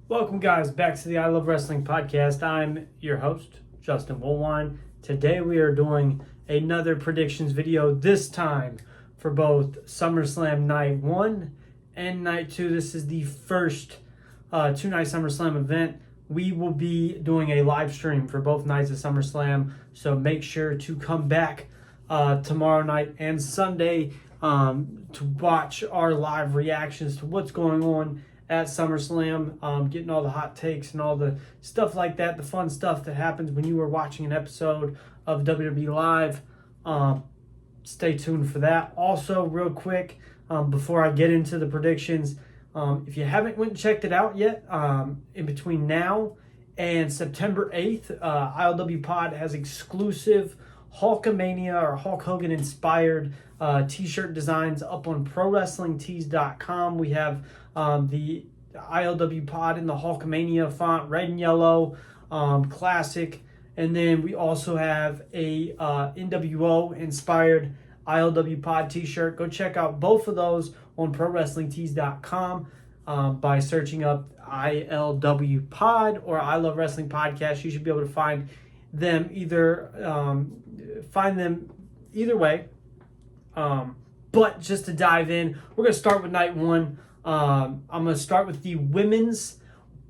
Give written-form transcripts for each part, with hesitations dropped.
Welcome, guys, back to the I Love Wrestling podcast. I'm your host, Justin Woolwine. Today we are doing another predictions video, this time for both SummerSlam Night 1 and Night 2. This is the first two-night SummerSlam event. We will be doing a live stream for both nights of SummerSlam, so make sure to come back tomorrow night and Sunday to watch our live reactions to what's going on at SummerSlam, getting all the hot takes and all the stuff like that, the fun stuff that happens when you are watching an episode of WWE Live. Stay tuned for that. Also, real quick, before I get into the predictions, if you haven't went and checked it out yet, in between now and September 8th, ILWPOD has exclusive Hulkamania or Hulk Hogan inspired t-shirt designs up on ProWrestlingTees.com. We have the ILWPOD in the Hulkamania font, red and yellow, classic. And then we also have a NWO inspired ILWPOD t-shirt. Go check out both of those on ProWrestlingTees.com by searching up ILWPOD or I Love Wrestling Podcast. You should be able to find them either way. But just to dive in, we're going to start with night one. I'm going to start with the women's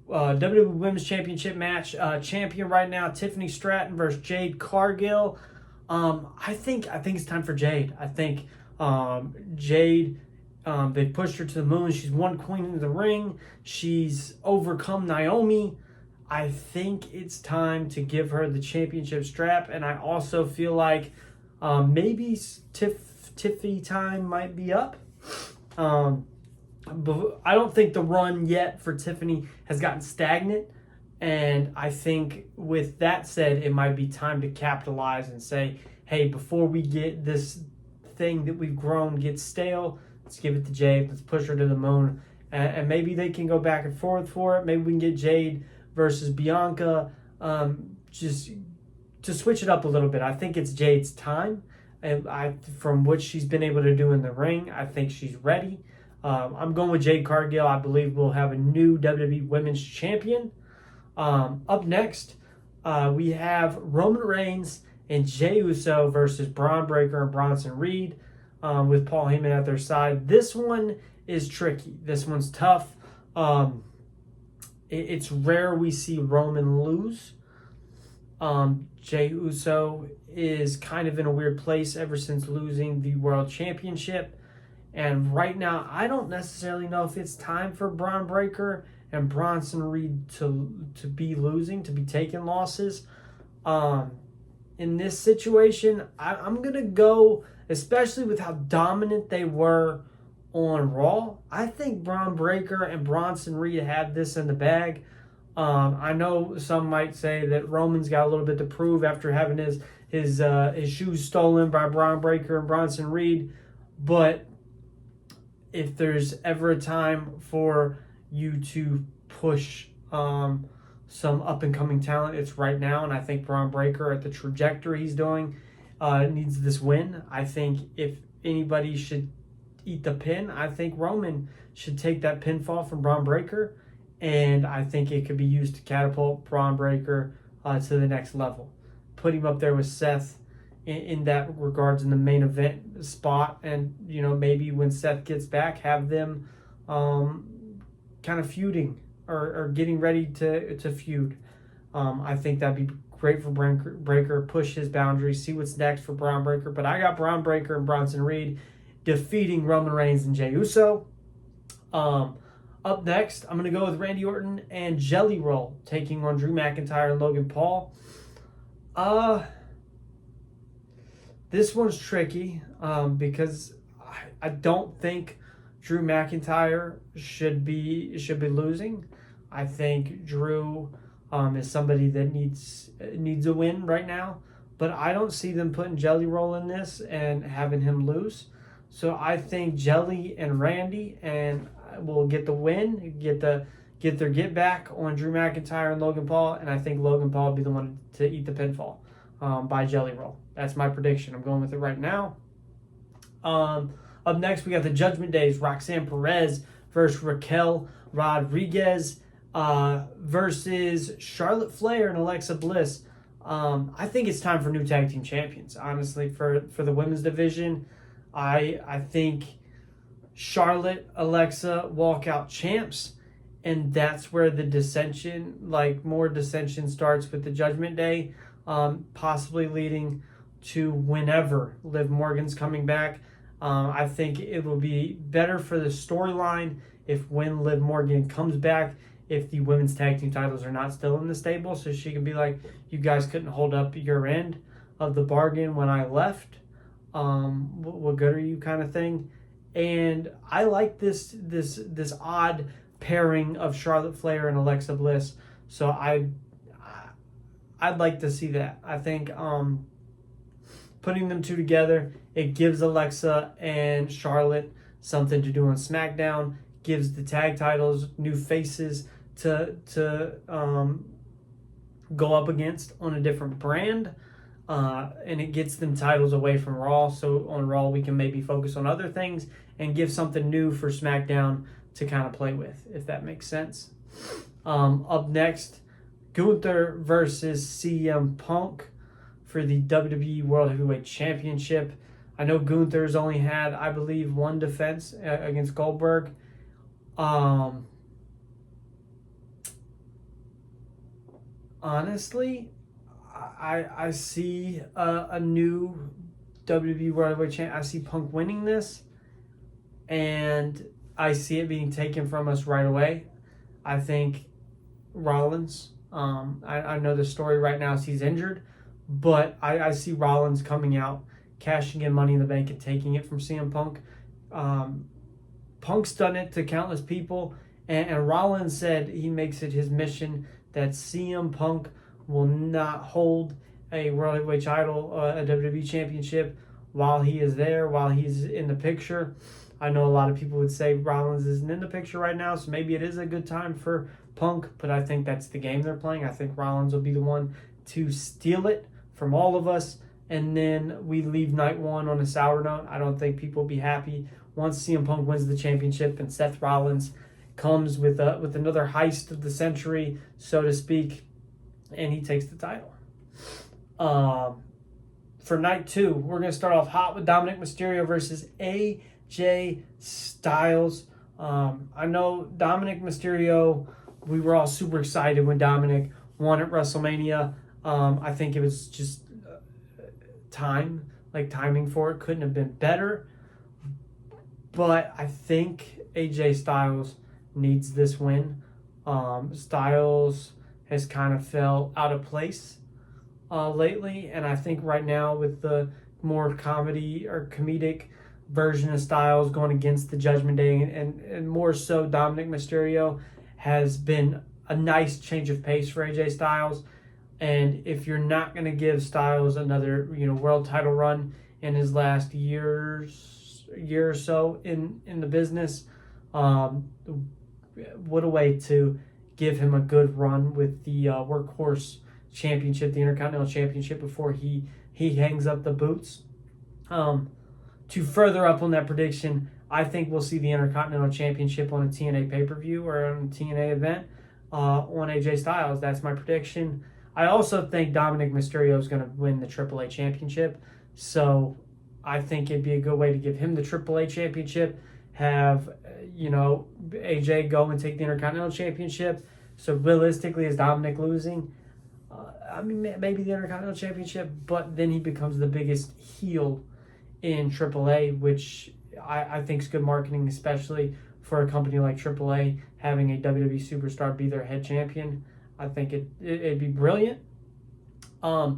WWE Women's Championship match. Champion right now, Tiffany Stratton versus Jade Cargill. I think it's time for Jade. I think Jade, they pushed her to the moon. She's one queen in the ring. She's overcome Naomi. I think it's time to give her the championship strap. And I also feel like maybe Tiffy time might be up. But I don't think the run yet for Tiffany has gotten stagnant. And I think with that said, it might be time to capitalize and say, hey, before we get this thing that we've grown get stale, let's give it to Jade. Let's push her to the moon. And maybe they can go back and forth for it. Maybe we can get Jade versus Bianca, just to switch it up a little bit. I think it's Jade's time. And from what she's been able to do in the ring, I think she's ready. I'm going with Jade Cargill. I believe we'll have a new WWE Women's Champion. Up next, we have Roman Reigns and Jey Uso versus Braun Breaker and Bronson Reed, with Paul Heyman at their side. This one is tricky. This one's tough. It's rare we see Roman lose. Jey Uso is kind of in a weird place ever since losing the World Championship. And right now, I don't necessarily know if it's time for Braun Breaker and Bronson Reed to be losing, to be taking losses. In this situation, I'm going to go, especially with how dominant they were on Raw. I think Braun Breaker and Bronson Reed have this in the bag. I know some might say that Roman's got a little bit to prove after having his shoes stolen by Braun Breaker and Bronson Reed, but if there's ever a time for you to push some up-and-coming talent, it's right now. And I think Braun Breaker, at the trajectory he's doing, needs this win. I think if anybody should eat the pin, I think Roman should take that pinfall from Braun Breaker. And I think it could be used to catapult Braun Breaker to the next level. Put him up there with Seth in that regards in the main event spot, and maybe when Seth gets back, have them kind of feuding or getting ready to feud. I think that'd be great for Breaker, push his boundaries, see what's next for Braun Breaker. But I got Braun Breaker and Bronson Reed defeating Roman Reigns and Jey Uso. Up next, I'm going to go with Randy Orton and Jelly Roll taking on Drew McIntyre and Logan Paul. This one's tricky because I don't think Drew McIntyre should be losing. I think Drew is somebody that needs a win right now, but I don't see them putting Jelly Roll in this and having him lose. So I think Jelly and Randy will get the win, get their get back on Drew McIntyre and Logan Paul, and I think Logan Paul will be the one to eat the pinfall by Jelly Roll. That's my prediction. I'm going with it right now. Up next, we got the Judgment Days, Roxanne Perez versus Raquel Rodriguez. versus Charlotte Flair and Alexa Bliss. I think it's time for new tag team champions. Honestly, for the women's division, I think Charlotte, Alexa walk out champs, and that's where the dissension, like more dissension, starts with the Judgment Day, possibly leading to whenever Liv Morgan's coming back. I think it will be better for the storyline if when Liv Morgan comes back, if the women's tag team titles are not still in the stable, so she can be like, you guys couldn't hold up your end of the bargain when I left. What good are you, kind of thing. And I like this odd pairing of Charlotte Flair and Alexa Bliss. So I'd like to see that. I think putting them two together, it gives Alexa and Charlotte something to do on SmackDown, gives the tag titles new faces to go up against on a different brand. And it gets them titles away from Raw. So on Raw, we can maybe focus on other things and give something new for SmackDown to kind of play with, if that makes sense. Up next, Gunther versus CM Punk for the WWE World Heavyweight Championship. I know Gunther's only had, I believe, one defense against Goldberg. Honestly, I see a new WWE World Heavyweight Champ. I see Punk winning this, and I see it being taken from us right away. I think Rollins. I know the story right now is he's injured, but I see Rollins coming out, cashing in Money in the Bank, and taking it from CM Punk. Punk's done it to countless people, and Rollins said he makes it his mission that CM Punk will not hold a World Heavyweight title, a WWE Championship, while he is there, while he's in the picture. I know a lot of people would say Rollins isn't in the picture right now, so maybe it is a good time for Punk, but I think that's the game they're playing. I think Rollins will be the one to steal it from all of us, and then we leave night one on a sour note. I don't think people will be happy once CM Punk wins the championship and Seth Rollins comes with another heist of the century, so to speak, and he takes the title. For night two, we're going to start off hot with Dominic Mysterio versus AJ Styles. I know Dominic Mysterio, we were all super excited when Dominic won at WrestleMania. I think it was just timing for it couldn't have been better. But I think AJ Styles needs this win. Styles has kind of fell out of place lately, and I think right now with the more comedy or comedic version of Styles going against the Judgment Day and more so Dominic Mysterio has been a nice change of pace for AJ Styles. And if you're not going to give Styles another world title run in his last year or so in the business, what a way to give him a good run with the Workhorse Championship, the Intercontinental Championship, before he hangs up the boots. To further up on that prediction, I think we'll see the Intercontinental Championship on a TNA pay-per-view or on a TNA event on AJ Styles. That's my prediction. I also think Dominic Mysterio is going to win the AAA Championship. So I think it'd be a good way to give him the AAA Championship, have AJ go and take the Intercontinental Championship. So realistically, is Dominic losing? Maybe the Intercontinental Championship, but then he becomes the biggest heel in AAA, which I think is good marketing, especially for a company like AAA, having a WWE superstar be their head champion. I think it'd be brilliant. The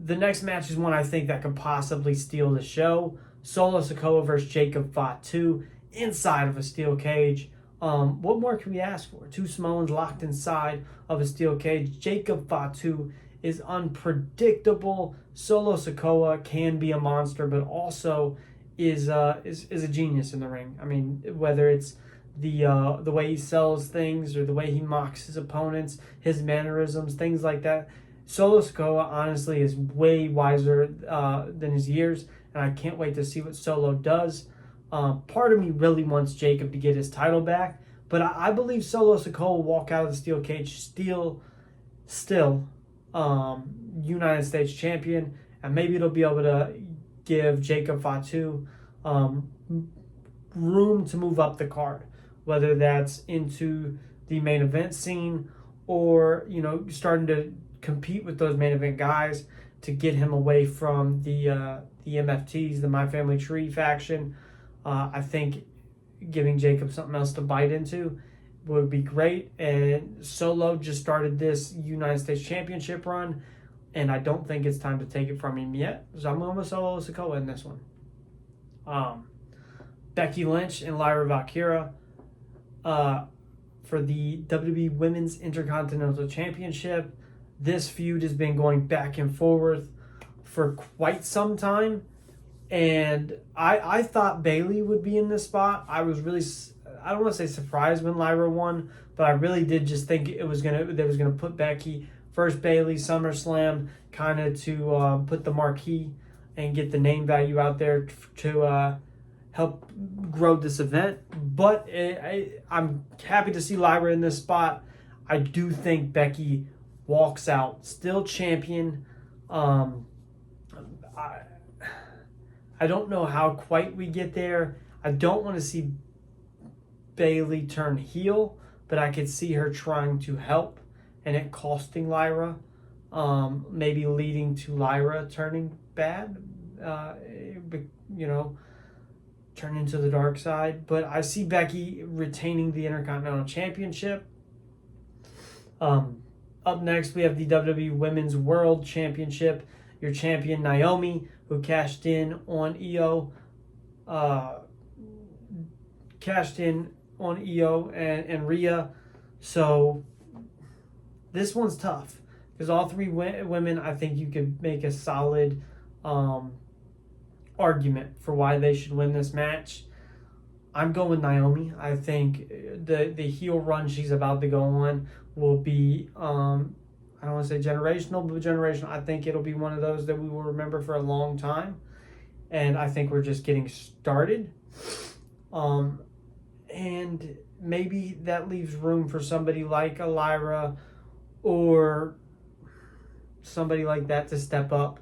next match is one I think that could possibly steal the show. Solo Sikoa versus Jacob Fatu inside of a steel cage. What more can we ask for? Two Samoans locked inside of a steel cage. Jacob Fatu is unpredictable. Solo Sikoa can be a monster, but also is a genius in the ring. I mean, whether it's the way he sells things or the way he mocks his opponents, his mannerisms, things like that. Solo Sikoa honestly is way wiser than his years, and I can't wait to see what Solo does. Part of me really wants Jacob to get his title back, But I believe Solo Sikoa will walk out of the steel cage still United States champion, and maybe it'll be able to give Jacob Fatu room to move up the card, whether that's into the main event scene or, starting to compete with those main event guys to get him away from the MFTs, the My Family Tree faction. I think giving Jacob something else to bite into would be great. And Solo just started this United States Championship run, and I don't think it's time to take it from him yet. So I'm going with Solo Sikoa in this one. Becky Lynch and Lyra Valkyria for the WWE Women's Intercontinental Championship. This feud has been going back and forth for quite some time, and I thought Bayley would be in this spot. I was really, I don't want to say surprised when Lyra won, but I really did just think they was gonna put Becky first, Bayley, SummerSlam, kind of to put the marquee and get the name value out there to help grow this event. But I'm happy to see Lyra in this spot. I do think Becky walks out still champion. I don't know how quite we get there. I don't want to see Bayley turn heel, but I could see her trying to help and it costing Lyra, maybe leading to Lyra turning bad, turn into the dark side. But I see Becky retaining the Intercontinental Championship. Up next, we have the WWE Women's World Championship. Your champion, Naomi, who cashed in on Io and Rhea. So this one's tough because all three women, I think you could make a solid argument for why they should win this match. I'm going Naomi. I think the heel run she's about to go on will be, I don't want to say generational, but generational. I think it'll be one of those that we will remember for a long time. And I think we're just getting started. And maybe that leaves room for somebody like a Lyra or somebody like that to step up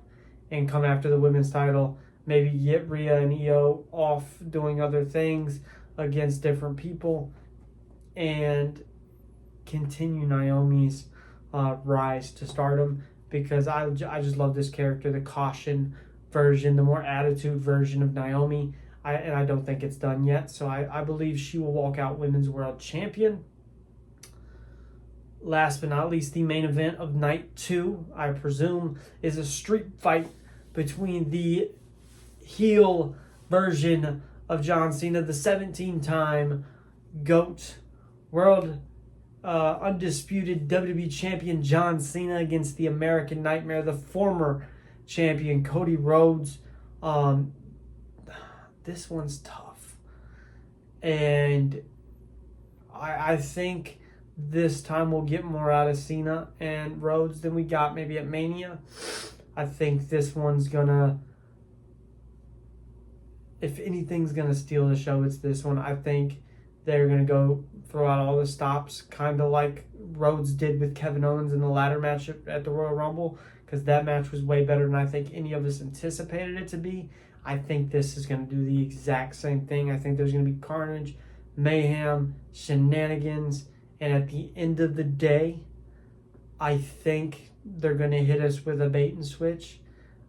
and come after the women's title. Maybe get Rhea and Io off doing other things against different people and continue Naomi's rise to stardom, because I just love this character, the caution version, the more attitude version of Naomi. I don't think it's done yet, so I believe she will walk out Women's World Champion. Last but not least, the main event of night 2, I presume, is a street fight between the heel version of John Cena, the 17-time GOAT, world undisputed WWE champion John Cena, against the American Nightmare, the former champion Cody Rhodes. This one's tough. And I think this time we'll get more out of Cena and Rhodes than we got maybe at Mania. I think this one's gonna, if anything's gonna steal the show, it's this one. I think they're gonna go throw out all the stops, kind of like Rhodes did with Kevin Owens in the ladder match at the Royal Rumble, because that match was way better than I think any of us anticipated it to be. I think this is going to do the exact same thing. I think there's going to be carnage, mayhem, shenanigans, and at the end of the day, I think they're going to hit us with a bait and switch.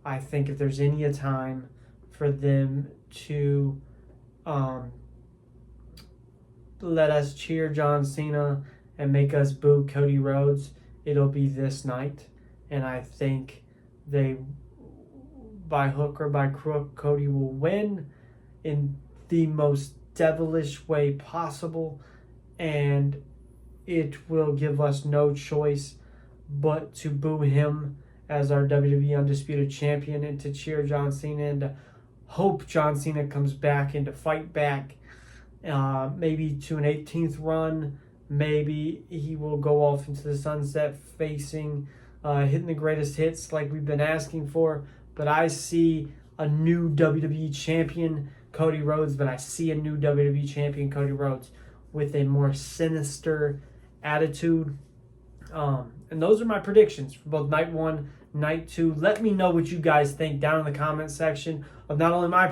I think if there's any time for them to let us cheer John Cena and make us boo Cody Rhodes, it'll be this night. And I think they, by hook or by crook, Cody will win in the most devilish way possible, and it will give us no choice but to boo him as our WWE Undisputed Champion and to cheer John Cena and to hope John Cena comes back and to fight back, maybe to an 18th run. Maybe he will go off into the sunset facing, hitting the greatest hits like we've been asking for. But I see a new WWE champion, Cody Rhodes, but I see a new WWE champion, Cody Rhodes. with a more sinister attitude. And those are my predictions for both night 1, night 2. Let me know what you guys think down in the comment section of not only my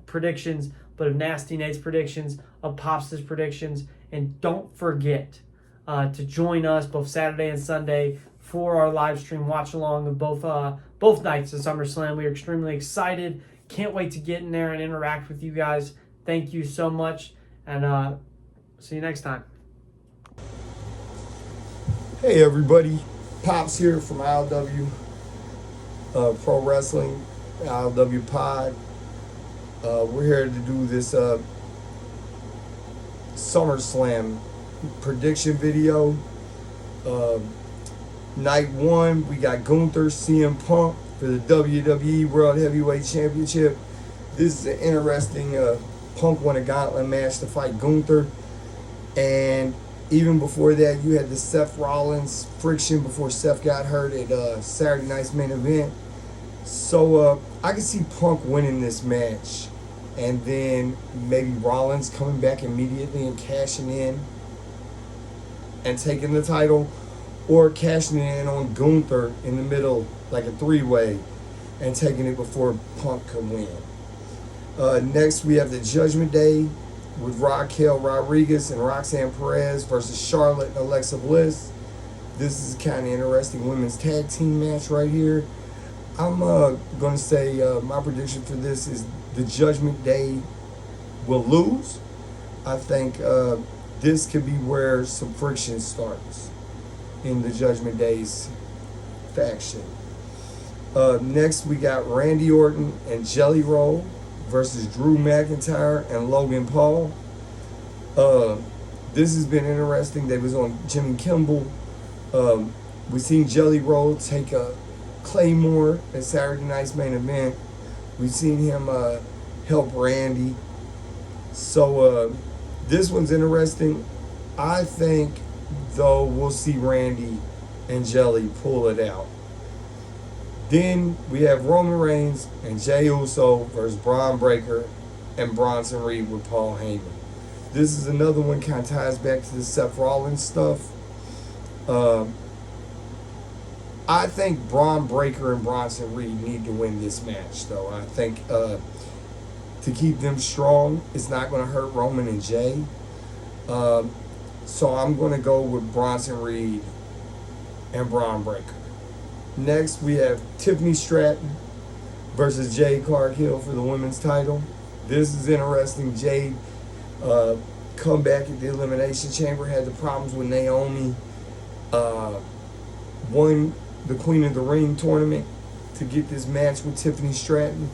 predictions, but of Nasty Nate's predictions, of Pops' predictions. And don't forget to join us both Saturday and Sunday for our live stream watch along of both nights of SummerSlam. We are extremely excited. Can't wait to get in there and interact with you guys. Thank you so much, and see you next time. Hey everybody, Pops here from ILW Pro Wrestling, ILWPOD. We're here to do this SummerSlam prediction video. Night 1, we got Gunther, CM Punk for the WWE World Heavyweight Championship. This is an interesting Punk won a gauntlet match to fight Gunther. And even before that, you had the Seth Rollins friction before Seth got hurt at Saturday night's main event. So I can see Punk winning this match. And then maybe Rollins coming back immediately and cashing in and taking the title. Or cashing in on Gunther in the middle, like a 3-way, and taking it before Punk could win. Next, we have the Judgment Day with Raquel Rodriguez and Roxanne Perez versus Charlotte and Alexa Bliss. This is kind of interesting women's tag team match right here. I'm going to say my prediction for this is the Judgment Day will lose. I think this could be where some friction starts in the Judgment Day's faction. Next, we got Randy Orton and Jelly Roll versus Drew McIntyre and Logan Paul. This has been interesting. They was on Jimmy Kimmel. We seen Jelly Roll take a Claymore at Saturday night's main event. We've seen him help Randy. So this one's interesting. I think, though, we'll see Randy and Jelly pull it out. Then we have Roman Reigns and Jey Uso versus Braun Breaker and Bronson Reed with Paul Heyman. This is another one kind of ties back to the Seth Rollins stuff. I think Braun Breaker and Bronson Reed need to win this match, though. I think to keep them strong, it's not going to hurt Roman and Jey. So I'm going to go with Bronson Reed and Braun Breaker. Next, we have Tiffany Stratton versus Jade Cargill for the women's title. This is interesting. Jade come back at the Elimination Chamber, had the problems with Naomi, won the Queen of the Ring tournament to get this match with Tiffany Stratton.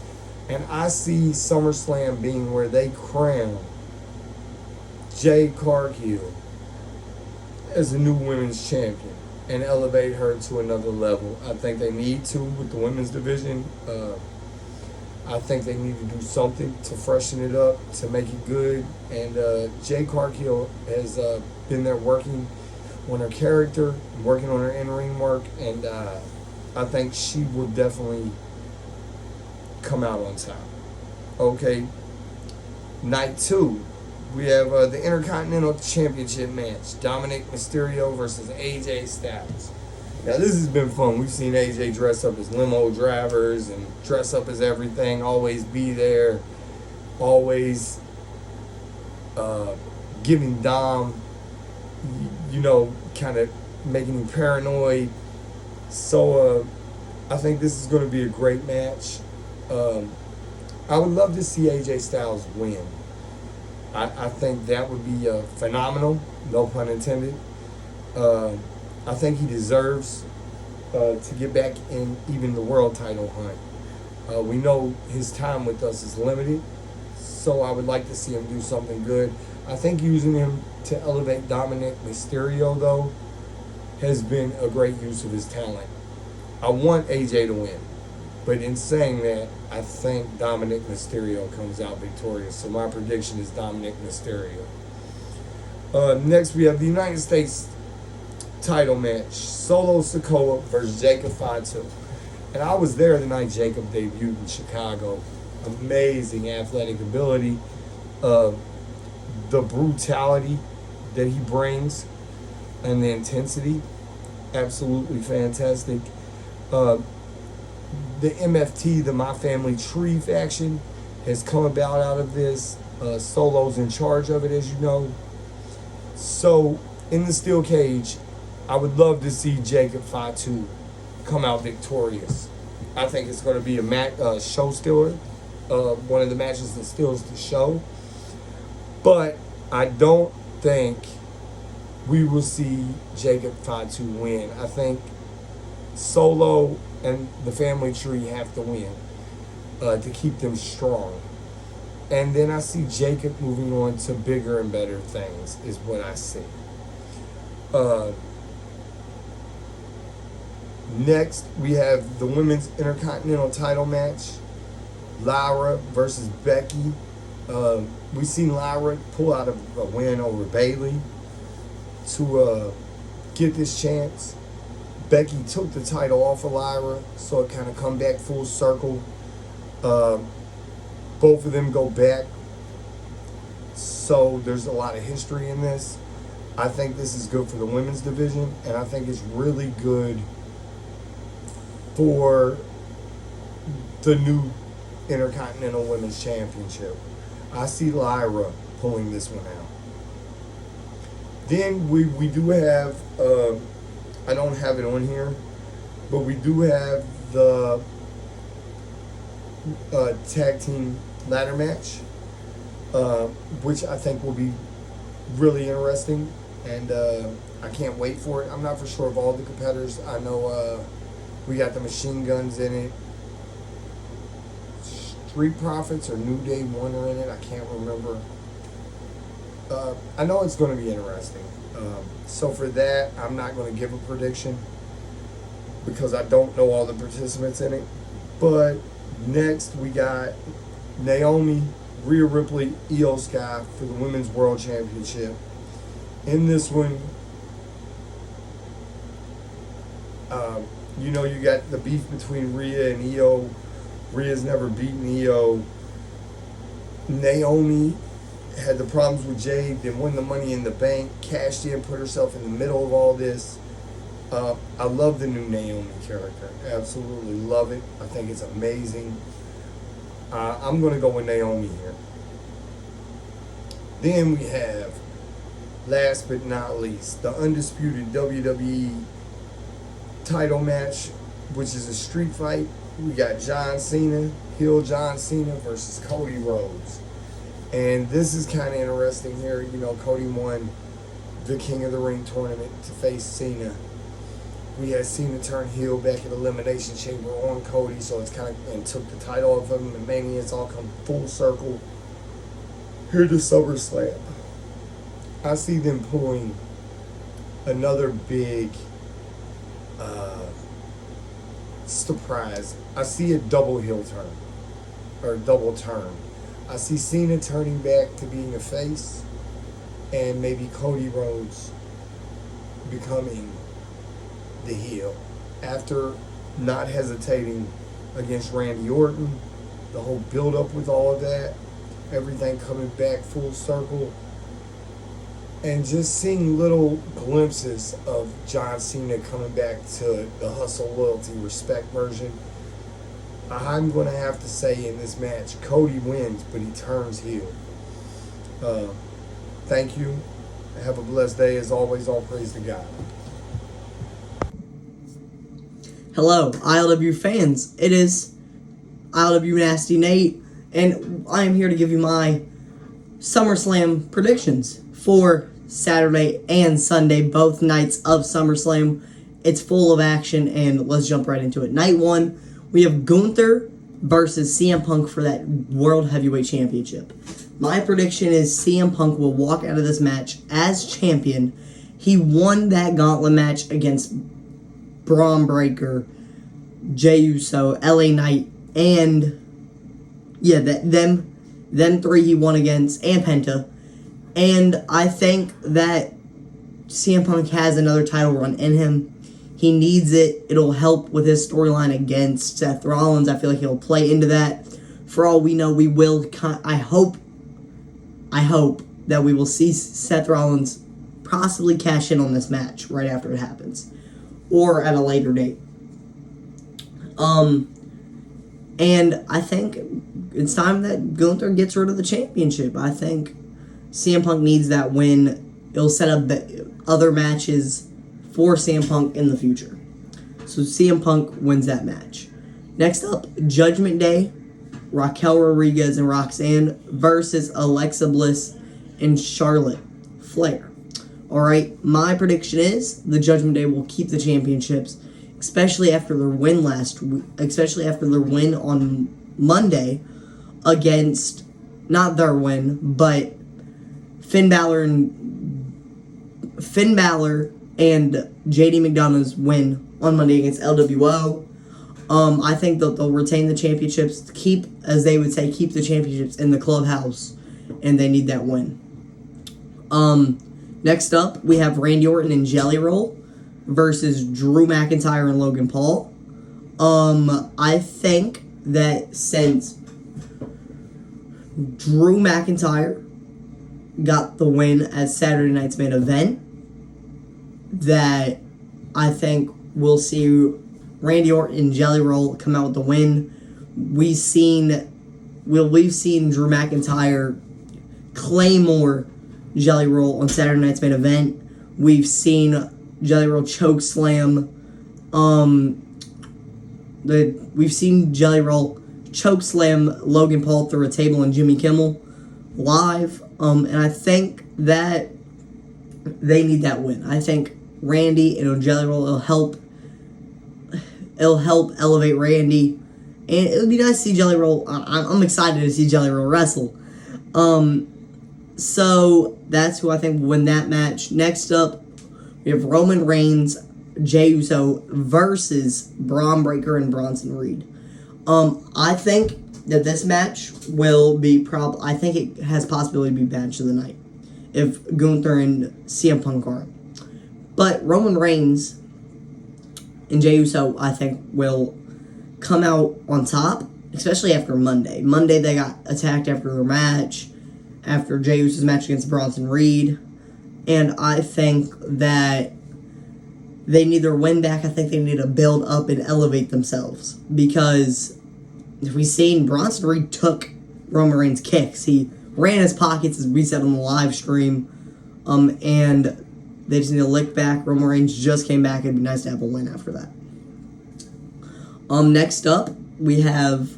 And I see SummerSlam being where they crown Jade Cargill as the new women's champion and elevate her to another level. I think they need to with the women's division. I think they need to do something to freshen it up, to make it good. And Jade Cargill has been there working on her character, working on her in-ring work, and I think she will definitely come out on top. Okay, night 2. We have the Intercontinental Championship match. Dominic Mysterio versus AJ Styles. Now, this has been fun. We've seen AJ dress up as limo drivers and dress up as everything, always be there, always giving Dom, kind of making him paranoid. So I think this is going to be a great match. I would love to see AJ Styles win. I think that would be phenomenal, no pun intended. I think he deserves to get back in even the world title hunt. We know his time with us is limited, so I would like to see him do something good. I think using him to elevate Dominic Mysterio, though, has been a great use of his talent. I want AJ to win, but in saying that, I think Dominic Mysterio comes out victorious. So my prediction is Dominic Mysterio. Next, we have the United States title match. Solo Sikoa versus Jacob Fatu. And I was there the night Jacob debuted in Chicago. Amazing athletic ability. The brutality that he brings and the intensity, absolutely fantastic. The MFT, the My Family Tree faction, has come about out of this. Solo's in charge of it, as you know. So, in the steel cage, I would love to see Jacob Fatu come out victorious. I think it's going to be a show stealer, one of the matches that steals the show. But I don't think we will see Jacob Fatu win. I think Solo and the family tree have to win to keep them strong. And then I see Jacob moving on to bigger and better things is what I see. Next, we have the Women's Intercontinental title match. Lyra versus Becky. We've seen Lyra pull out a win over Bayley to get this chance. Becky took the title off of Lyra, so it kind of come back full circle. Both of them go back, so there's a lot of history in this. I think this is good for the women's division, and I think it's really good for the new Intercontinental Women's Championship. I see Lyra pulling this one out. Then we do have, I don't have it on here, but we do have the tag team ladder match, which I think will be really interesting, and I can't wait for it. I'm not for sure of all the competitors. I know we got the Machine Guns in it. Street Profits or New Day One are in it. I can't remember. I know it's going to be interesting. So for that, I'm not going to give a prediction because I don't know all the participants in it. But next, we got Naomi, Rhea Ripley, Io Sky for the Women's World Championship. In this one, you got the beef between Rhea and Io. Rhea's never beaten Io. Naomi had the problems with Jade, then won the Money in the Bank, cashed in, put herself in the middle of all this. I love the new Naomi character. Absolutely love it. I think it's amazing. I'm going to go with Naomi here. Then we have, last but not least, the undisputed WWE title match, which is a street fight. We got John Cena, heel John Cena versus Cody Rhodes. And this is kind of interesting here. Cody won the King of the Ring tournament to face Cena. We had Cena turn heel back at Elimination Chamber on Cody, so it's and took the title off of him. And Mania, it's all come full circle here to SummerSlam. I see them pulling another big surprise. I see a double heel turn or double turn. I see Cena turning back to being a face, and maybe Cody Rhodes becoming the heel after not hesitating against Randy Orton. The whole build up with all of that, everything coming back full circle, and just seeing little glimpses of John Cena coming back to the hustle, loyalty, respect version. I'm going to have to say in this match, Cody wins, but he turns heel. Thank you. Have a blessed day. As always, all praise to God. Hello, ILW fans. It is ILW Nasty Nate, and I am here to give you my SummerSlam predictions for Saturday and Sunday, both nights of SummerSlam. It's full of action, and let's jump right into it. Night one, we have Gunther versus CM Punk for that World Heavyweight Championship. My prediction is CM Punk will walk out of this match as champion. He won that gauntlet match against Braun Breaker, Jey Uso, LA Knight, and them three he won against, and Penta. And I think that CM Punk has another title run in him. He needs it. It'll help with his storyline against Seth Rollins. I feel like he'll play into that. For all we know, we will. I hope that we will see Seth Rollins possibly cash in on this match right after it happens, or at a later date. And I think it's time that Gunther gets rid of the championship. I think CM Punk needs that win. It'll set up other matches for CM Punk in the future. So CM Punk wins that match. Next up, Judgment Day, Raquel Rodriguez and Roxanne versus Alexa Bliss and Charlotte Flair. Alright, my prediction is the Judgment Day will keep the championships, especially after their win on Monday against, not their win, but Finn Balor and JD McDonough's win on Monday against LWO. I think that they'll retain the championships, keep the championships in the clubhouse, and they need that win. Next up, we have Randy Orton and Jelly Roll versus Drew McIntyre and Logan Paul. I think that since Drew McIntyre got the win at Saturday night's main event, that I think we'll see Randy Orton and Jelly Roll come out with the win. We've seen Drew McIntyre Claymore Jelly Roll on Saturday night's main event. We've seen Jelly Roll choke slam. We've seen Jelly Roll choke slam Logan Paul through a table and Jimmy Kimmel live. And I think that they need that win. I think Randy and Jelly Roll will help elevate Randy, and it would be nice to see Jelly Roll. I'm excited to see Jelly Roll wrestle. So that's who I think will win that match. Next up, we have Roman Reigns, Jey Uso versus Braun Breaker and Bronson Reed. I think that this match will be I think it has possibility to be match of the night if Gunther and CM Punk are. But Roman Reigns and Jey Uso, I think, will come out on top, especially after Monday. Monday, they got attacked after their match, after Jey Uso's match against Bronson Reed. And I think that they need their win back. I think they need to build up and elevate themselves. Because if we've seen, Bronson Reed took Roman Reigns' kicks. He ran his pockets, as we said on the live stream. And they just need to lick back. Roman Reigns just came back. It'd be nice to have a win after that. Next up, we have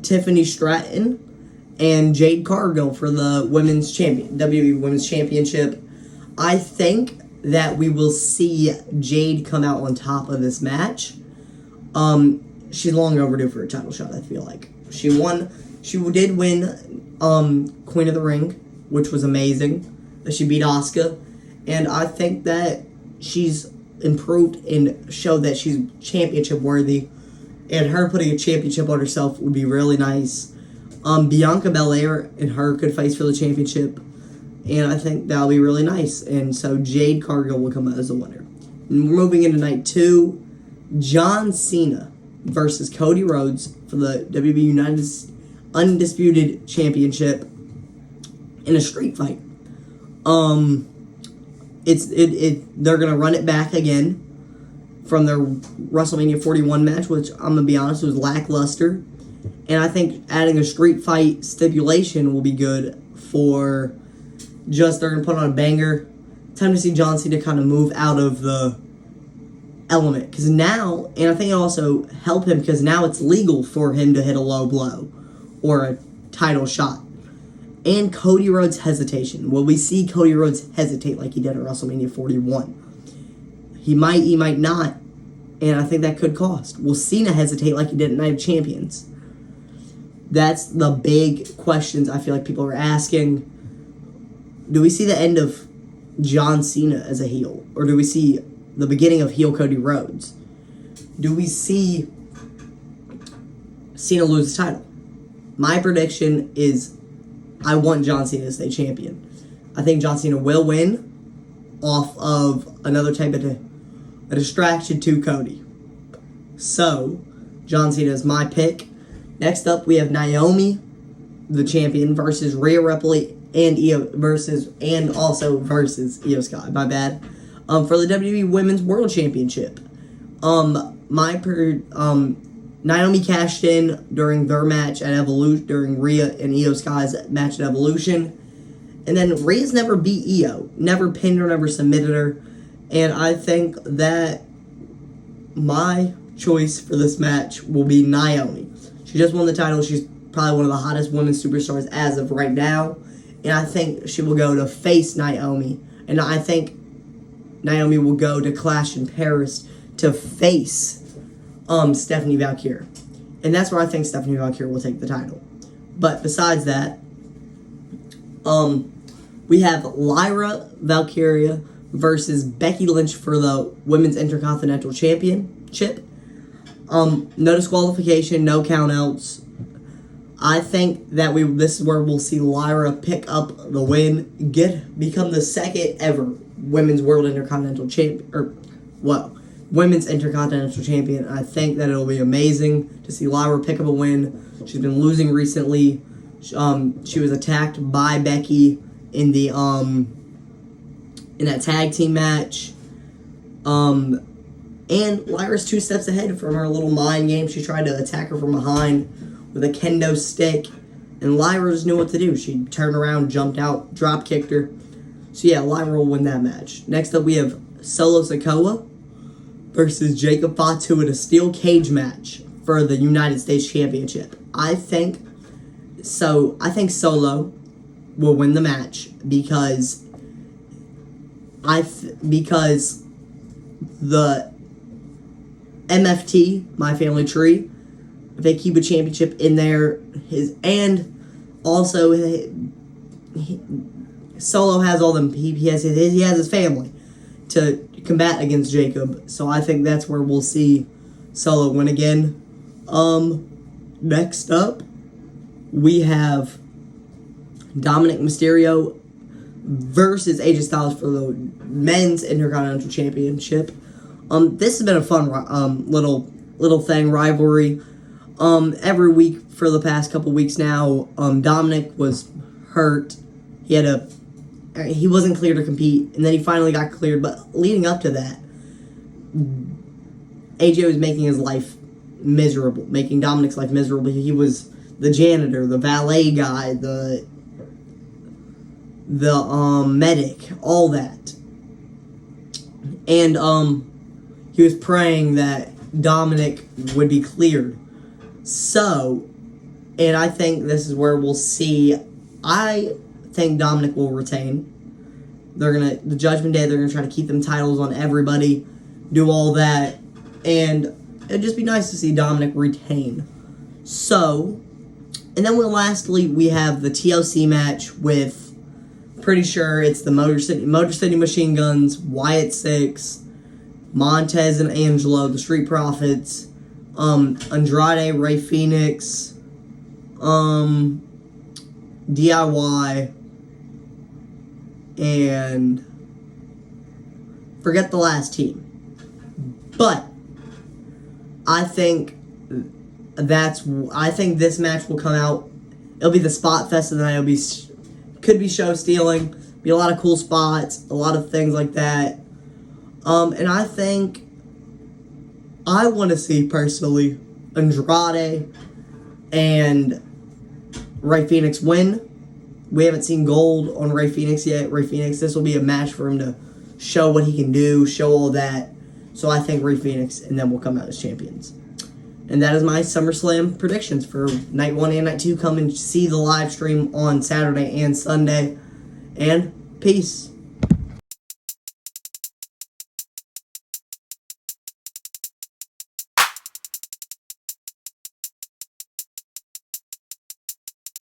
Tiffany Stratton and Jade Cargill for the WWE Women's Championship. I think that we will see Jade come out on top of this match. She's long overdue for a title shot, I feel like. She did win Queen of the Ring, which was amazing. She beat Asuka. And I think that she's improved and showed that she's championship worthy. And her putting a championship on herself would be really nice. Bianca Belair and her could face for the championship. And I think that'll be really nice. And so Jade Cargill will come out as a winner. And we're moving into night 2. John Cena versus Cody Rhodes for the WWE United Undisputed Championship in a street fight. They're gonna run it back again from their WrestleMania 41 match, which I'm gonna be honest was lackluster. And I think adding a street fight stipulation will be good for they're gonna put on a banger. Time to see John Cena kind of move out of the element, because now, and I think it'll also help him because now it's legal for him to hit a low blow or a title shot. And Cody Rhodes' hesitation. Will we see Cody Rhodes hesitate like he did at WrestleMania 41? He might not. And I think that could cost. Will Cena hesitate like he did at Night of Champions? That's the big questions I feel like people are asking. Do we see the end of John Cena as a heel? Or do we see the beginning of heel Cody Rhodes? Do we see Cena lose his title? My prediction is I want John Cena to stay champion. I think John Cena will win off of another type of a distraction to Cody. So, John Cena is my pick. Next up, we have Naomi, the champion, versus Rhea Ripley and also versus Io Sky. My bad. For the WWE Women's World Championship. Naomi cashed in during their match at Evolution, during Rhea and Io Sky's match at Evolution. And then Rhea's never beat Io, never pinned her, never submitted her. And I think that my choice for this match will be Naomi. She just won the title. She's probably one of the hottest women's superstars as of right now. And I think she will go to face Naomi. And I think Naomi will go to Clash in Paris to face Stephanie Valkyrie. And that's where I think Stephanie Valkyrie will take the title. But besides that, we have Lyra Valkyria versus Becky Lynch for the Women's Intercontinental Championship. No disqualification, no countouts. I think that this is where we'll see Lyra pick up the win, become the second ever Women's World Intercontinental Champion, Women's Intercontinental Champion. I think that it'll be amazing to see Lyra pick up a win. She's been losing recently. She was attacked by Becky in the in that tag team match. And Lyra's 2 steps ahead from her little mind game. She tried to attack her from behind with a kendo stick, and Lyra just knew what to do. She turned around, jumped out, drop kicked her. So yeah, Lyra will win that match. Next up, we have Solo Sikoa versus Jacob Fatu in a steel cage match for the United States Championship. I think Solo will win the match because the MFT, My Family Tree, if they keep a championship in there, Solo has all them. He has his family to combat against Jacob. So I think that's where we'll see Solo win again. Next up, we have Dominic Mysterio versus AJ Styles for the Men's Intercontinental Championship. This has been a fun little thing, rivalry. Every week for the past couple weeks now, Dominic was hurt. He wasn't cleared to compete, and then he finally got cleared. But leading up to that, AJ was making his life miserable, making Dominic's life miserable. He was the janitor, the valet guy, the medic, all that. And he was praying that Dominic would be cleared. So, and I think this is where we'll see. I think Dominic will retain. The Judgment Day, they're gonna try to keep them titles on everybody, do all that, and it'd just be nice to see Dominic retain. So, and then lastly, we have the TLC match with, pretty sure it's the Motor City Machine Guns, Wyatt Six, Montez and Angelo, the Street Profits, Andrade, Ray Phoenix, DIY, and forget the last team. But I think this match will come out. It'll be the spot fest of the night. Could be show stealing. Be a lot of cool spots, a lot of things like that. And I think I want to see personally Andrade and Ray Phoenix win. We haven't seen gold on Ray Phoenix yet. Ray Phoenix, this will be a match for him to show what he can do, show all that. So I think Ray Phoenix and them will come out as champions. And that is my SummerSlam predictions for Night 1 and Night 2. Come and see the live stream on Saturday and Sunday. And peace.